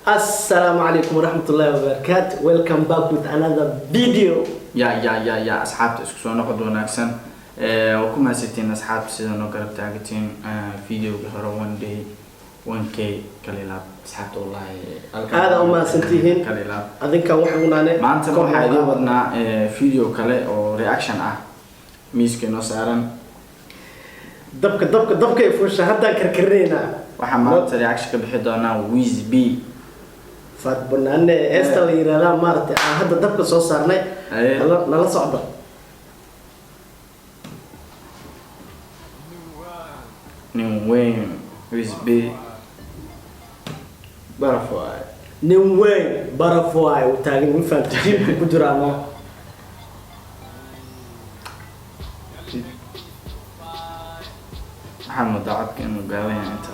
السلام عليكم ورحمة الله وبركاته. Welcome back with another video. يا أصحاب تسكسون نقد وناكسن وكم هستين أصحاب سيدنا نقرب تاعتين فيديو بهرا 1K كليلاب أصحاب والله هذا أما سنتين كليلاب أظن كان واحد مننا ما أنت ما حد يودنا فيديو كله أو رياكشن ميسك نصارن دبك يفوش هذا كركرينا وحمات رياكشن بحدنا ويز بي فبنانه استلي لا مارت هذا دبك soo saarnay nala socdo New Wayne who's big butterfly New Wayne butterfly وتاغن من فانت جيب ku jira ama محمد عبد إنه قالين أنت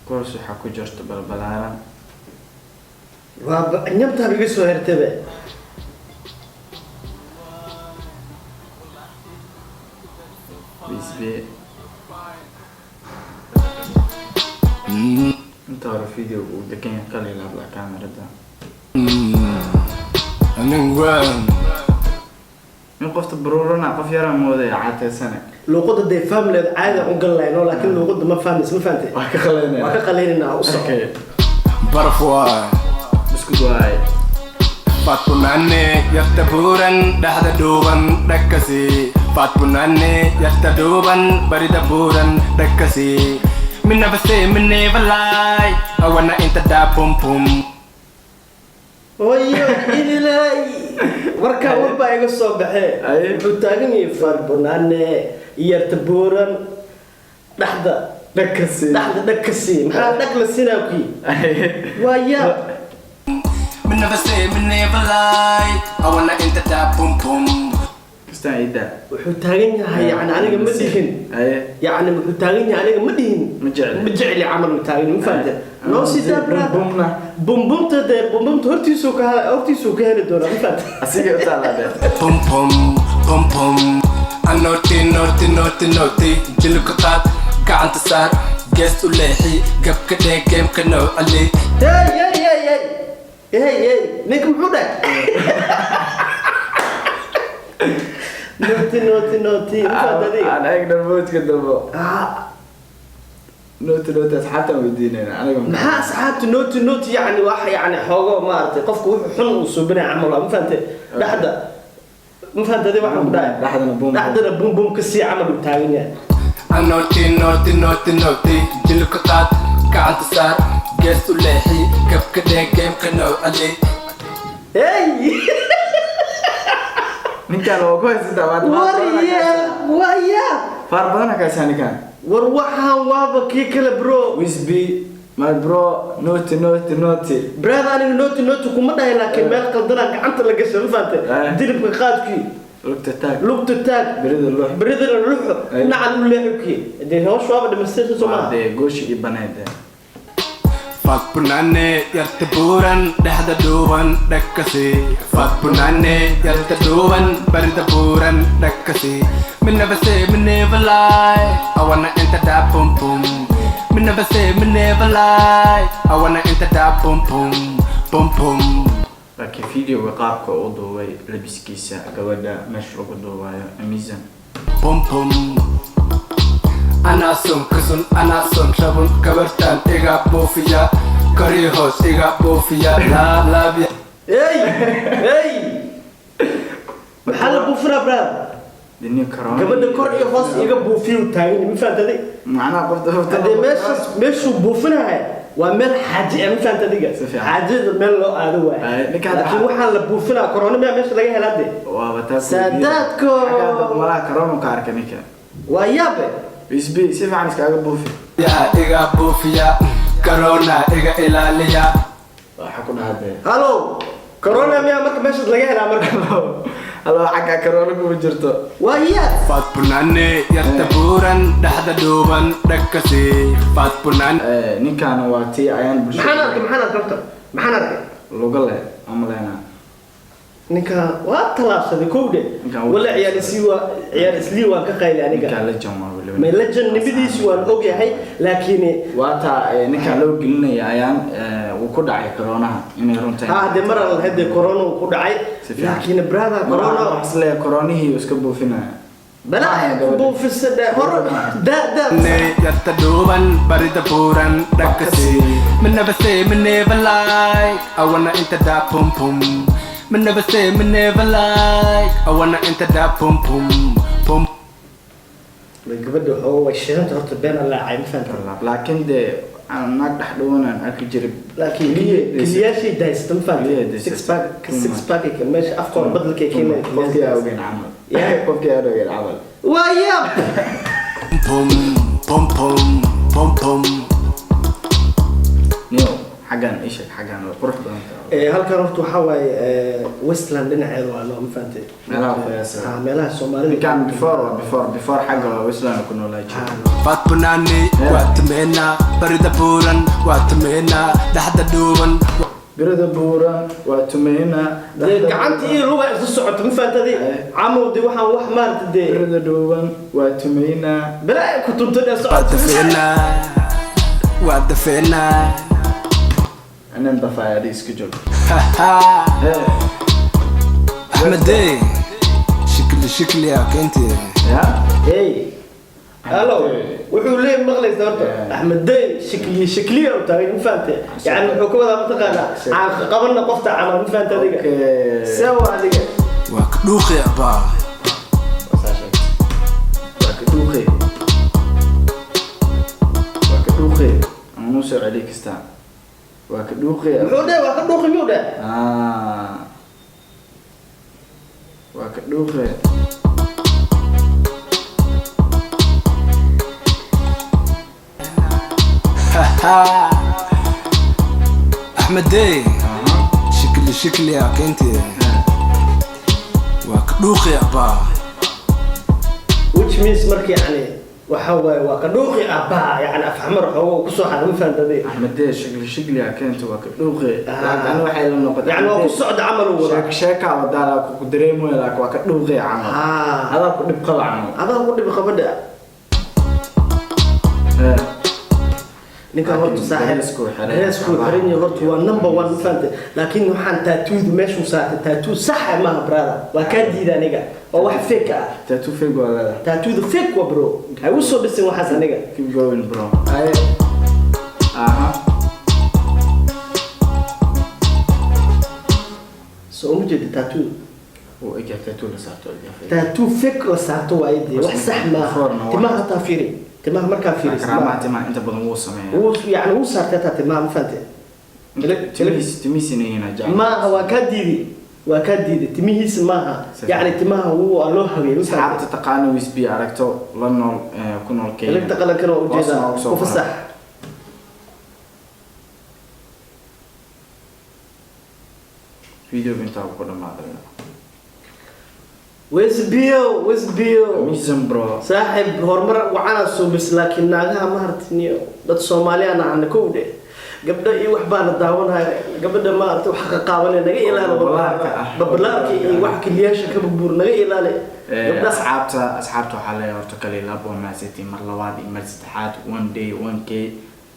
كورس حكوا جرت بالبلارة وأنيمتها بيجسوا هرتبة بيسبي أنت ورا فيديو ودكين قليل على كاميرا ده من قفت برورنا قف يرى موضوع عاد سنة لو قد ده فهم له عادة أقول له لكن لو قد ما فهم اسمه فهمت ما كخلينا أوصل butterfly بسكوت واي Fatpunanne yattaburan dahda duban dakkasi Fatpunanne yattaduban barida buran dakkasi minna base minne balai awana inta da pum pum ويو إلهي وركا وبا يقصو بحي وتاغني فاربوناني يرتبورن دحدا دكسي محا دكلسينا وكي ويا minna base minne balai awana inta da pum pum كستان إيدا wuxuu taagan yahay yani aniga ma dhihin yani wuxuu taagan yahay aniga ma dhihin ma jecli camal ma taagan ma fahamtay noo sida brada bumbumta hortiisuu ka heli doona ma fahamtay أسيجي أطلع pum pum pum pum anoti jilkuqaad gacanta saar geestu leexi gabka dhee geemka noocali hey ninka muxuu dhahay نوتي أنا أقدر موت كده نوتي أصحابته وديننا أنا قم ما أصحابته نوتي يعني واحد يعني حوجه ما أعرف قفكوا حن وصوبنا عمله ما فهمت لحظة ما فهمت هذه واحد بداية لحظة بوم كسي عمل بتاعيني anoti jilkuqaad gacanta saar geestu leexi gabka dhee geemka noocali hey ninkaan waa ku haysata ويا far badan ka sani kan وروحها وابا كي كلا برو wisby my bro noti براد أنا نوتي كم ده لكن ما قدرنا عنت لقى شو فهمت دير بخاتكي لقطة تاج بريد اللوح نعم اللوحكي ده هو شو أبدا مسير سوما ده goshi ibanayda Fatpunanne yattaburan dahda duban dakkasi Fatpunanne yattaduban barida buran dakkasi minna base minne balai awana inta da pum pum minna base minne balai awana inta da pum pum laakiin videoga qaabka uu duubay labiskiisa gabadha meesha lagu duubayo amazing pum ana son shabun kabartan iga buufiya kari hoos iga buufiya laabiya hey محل بوفنا براد دنيا كرام قبل كور يخص يجا بوفي وتاعين ما فهمت هذي معنا برضه هذا مش بوفنا هاي ومن حاجة ما فهمت هذي حاجة من لو أدوه لكن وحنا بوفنا كورونا ما مش لاقي هذا وبتاكل ساداتكو هذا مرا كرام وكاركنيكا ويابه isbi si fiican iskaga buufi ya iga buufiya corona iga ilaaliya waxa ku dhahday halo corona miyaa marka meesha laga helaa marka halo xagga corona ku jirto waya Fatpunanne yattaburan dahda duban dakkasi Fatpunanne ninkan waa tii ayaan bulshada maxaan arkay luga leh ama leena ninka waa talaabsaday kowde wala ciyaar islii waan ka qayli aniga ninka la jamaa wala ma la jannibadiisu waan ogyahay laakiin waata ninka loo gelinaya ayaan uu ku dhacay corona inay runtii de maral hadda corona ku dhacay laakiin brother corona asle coronihi iska buufinaya bala buufisada hor da ne yatta duban barida buran dakasi min never say min never like I wanna enter that pum pum min never say min never like I wanna enter that pum pum pum gabadha oo way sheegtay horta been alla ay ma fahantaa laakiin de aan nag dhaxdoonan arki jiray laakiin liyaashii daystan fahantaa six pack ka meesha afkoor badalkay keenay qofkii awgeen camal qofkii awgeen camal waya pum pum pum pum pum niyo حاجان ايش حاجان قرح بنت halkan horta waxa way westland dhinaceeda waa loo mafaantay meelaha qiyaasa meelaha Soomaalida kan before xagga westland ku noolaajiyo fat bunani waatmeena barida buuran waatmeena dhaxda dhuuban barida buuran waatmeena gacantii luga isu socoto mafaantay camowdi waxaan wax maartay barida dhuuban waatmeena bala ku tuntada socoto waatfeena أنا مضفى ديس كجول. أحمد دي شكلي يا كنتي. يا. إيه. هلو. وحول لي مغلق صارت. أحمد دي شكلي أو تاني مفهمت. يعني الحكومة ما تقانا. عن قبلنا قفطة عمل مفهمت هذيك. سوى هذيك. وكدوخي يا با. وكدوخي. أنا نوصل عليك استعمل. وكدوخي ميوده وكدوخي احمد دي شكلي يا كنتي وكدوخي يا با which means markii yani waxa way waa ka dhuuqi abaa yani afhamar oo ku soo xaran faantaday Ahmed Day shigli akeento waa ka dhuuqi laakiin waxay la noqotay yani waa ku socda amal wada sheeka wadaala ku dareemo laakiin waa ka dhuuqi amal hada ku dib qalacno qabadha ninka horta saaxiibku xiran horta waa number 1 faanta laakiin waxaan tattoo meeshu saartay tattoo sax ma ha brada waa ka diiday aniga oo wax fake ah tattoo fake wala tattoo fake wa bro ay u soo dhisin waxaas aniga keep going bro ay so mujid tattoo oo ay tattoo la saarto tattoo fake la saarto waa idii wax sax ma timaha taafiri timaha markaa fiiris timaha inta badan wuu sameeyaa wuu yani wuu saartaa timaha ma fahantay timihiisina hina jaa ma waa ka diidi timihiisa maaha yani timaha wuu loo habeeyay saxaabta taqaano wisbi aragto la nool ku nool kee ilaa taqalan kana u jeeda ku fasax video inta ku dhamaaday ويسبيو ميزن برو صاحب هرمر وعنا سوبس لكن ناقها مارتني دad Soomaaliya aan kowde gabdha iyo wax baan daawanay gabadha ma arto wax ka qaawanay naga ilaalo babalaarka iyo wax kaliyaasha ka buur naga ilaale gabdha asxaabta waxa la horto kale laabo ma city mar labaad iyo mar saddexaad 1 day 1k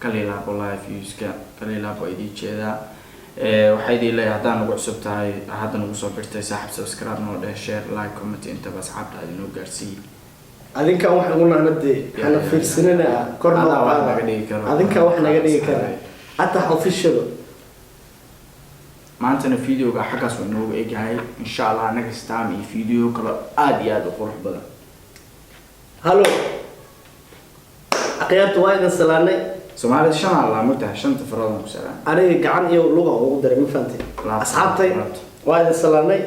kale laabo live views-ka kale laabo idii jeeda waxay leeyahay hadaan ugu cusub tahay hadda ugu soo birtay saaxib subscribe noo dheh share like comment inta bas asxaabta aad inoo gaarsiin adinka wax ugu naanade hana fiirsanina korna naga dhigi karo adinka wax naga dhigi karo ata official maantana video-ga xaqas waa inoo eegay insha Allah next time iyo video kale aad iyo aad u qurux badan halo aqyaartu waa idin salaanay Soomaaliya shan Allah muddo shanta faradan ku salaan aniga gacan iyo luqa ugu daray ma fahantay asxaabtay waa idin salaanay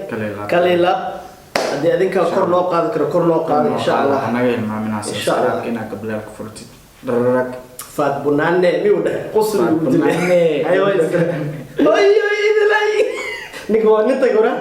kaleela hadii adinka kor loo qaadi karo kor loo qaado insha Allah anaga ilmaaminaa subscribe ina qabla ku furtid dararag faad bunane mi u dhahay qosol u dilay ayo idilay ninkoo ninta gora